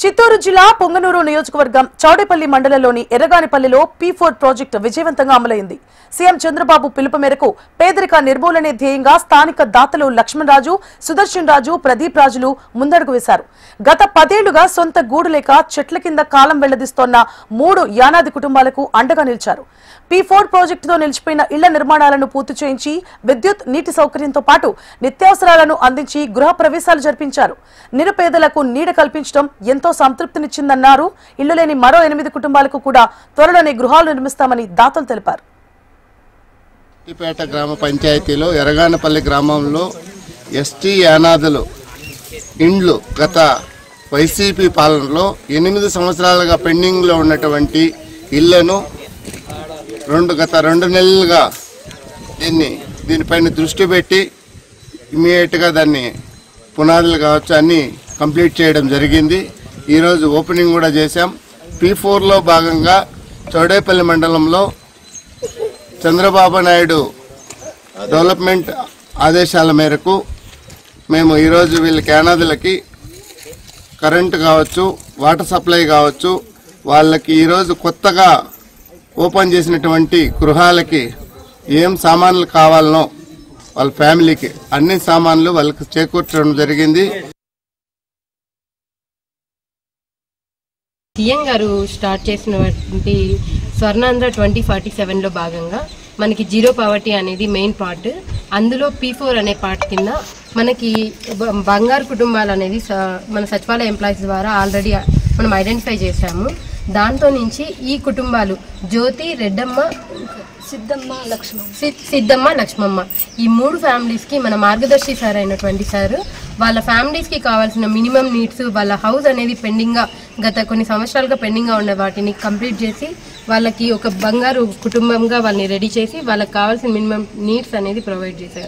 చిత్తూరు జిల్లా పొంగనూరు నియోజకవర్గం చౌడేపల్లి మండలంలోని ఎర్రగానిపల్లిలో P4 ప్రాజెక్టు విజయవంతంగా అమలైంది. సీఎం చంద్రబాబు పిలుపు మేరకు పేదరిక నిర్మూలనే ధ్యేయంగా స్థానిక దాతలు లక్ష్మణరాజు, సుదర్శన్ రాజు, ప్రదీప్ రాజులు ముందడుగు వేశారు. గత 10 ఏళ్లుగా సొంత గూడు లేక చెట్ల కింద కాలం వెళ్లదీస్తోన్న 3 యానాది కుటుంబాలకు అండగా నిలిచారు. P4 ప్రాజెక్టుతో నిలిచిపోయిన ఇళ్ల నిర్మాణాలను పూర్తి చేయించి విద్యుత్, నీటి సౌకర్యంతో పాటు నిత్యావసరాలను అందించి గృహ ప్రవేశాలు జరిపించారు. నిరుపేదలకు నీడ కల్పించడం ఎంతో సంతృప్తినిచ్చిందన్నారు. ఇల్లు లేని మరో 8 కుటుంబాలకు కూడా త్వరలోనే గృహాలు నిర్మిస్తామని దాతలు తెలిపారు. పేట గ్రామ పంచాయతీలో ఎర్రగానపల్లి గ్రామంలో ఎస్టీ యానాదులు ఇండ్లు గత వైసీపీ పాలనలో 8 సంవత్సరాలుగా పెండింగ్లో ఉన్నటువంటి ఇళ్లను గత 2 నెలలుగా దీనిపైన దృష్టి పెట్టి ఇమీడియట్గా దాన్ని పునాదులు కావచ్చు అన్నీ కంప్లీట్ చేయడం జరిగింది. ఈరోజు ఓపెనింగ్ కూడా చేశాం. P4లో భాగంగా చౌడేపల్లి మండలంలో చంద్రబాబు నాయుడు డెవలప్మెంట్ ఆదేశాల మేరకు మేము ఈరోజు వీళ్ళకి యానాదులకి కరెంటు కావచ్చు, వాటర్ సప్లై కావచ్చు, వాళ్ళకి ఈరోజు కొత్తగా ఓపెన్ చేసినటువంటి గృహాలకి ఏం సామాన్లు కావాలనో వాళ్ళ ఫ్యామిలీకి అన్ని సామాన్లు వాళ్ళకి చేకూర్చడం జరిగింది. సీఎం గారు స్టార్ట్ చేసినటువంటి స్వర్ణాంధ్ర 2047లో భాగంగా మనకి జీరో పావర్టీ అనేది మెయిన్ పార్ట్. అందులో P4 అనే పార్ట్ కింద మనకి బంగారు కుటుంబాలు అనేది మన సచివాలయ ఎంప్లాయీస్ ద్వారా ఆల్రెడీ మనం ఐడెంటిఫై చేశాము. దాంతో నుంచి ఈ కుటుంబాలు జ్యోతి, రెడ్డమ్మ, సిద్ధమ్మ, లక్ష్మమ్మ ఈ 3 ఫ్యామిలీస్కి మన మార్గదర్శి సార్ అయినటువంటి సార్ వాళ్ళ ఫ్యామిలీస్కి కావాల్సిన మినిమం నీడ్స్, వాళ్ళ హౌస్ అనేది పెండింగ్గా గత కొన్ని సంవత్సరాలుగా పెండింగ్గా ఉన్న వాటిని కంప్లీట్ చేసి వాళ్ళకి ఒక బంగారు కుటుంబంగా వాళ్ళని రెడీ చేసి వాళ్ళకి కావాల్సిన మినిమం నీడ్స్ అనేది ప్రొవైడ్ చేశారు.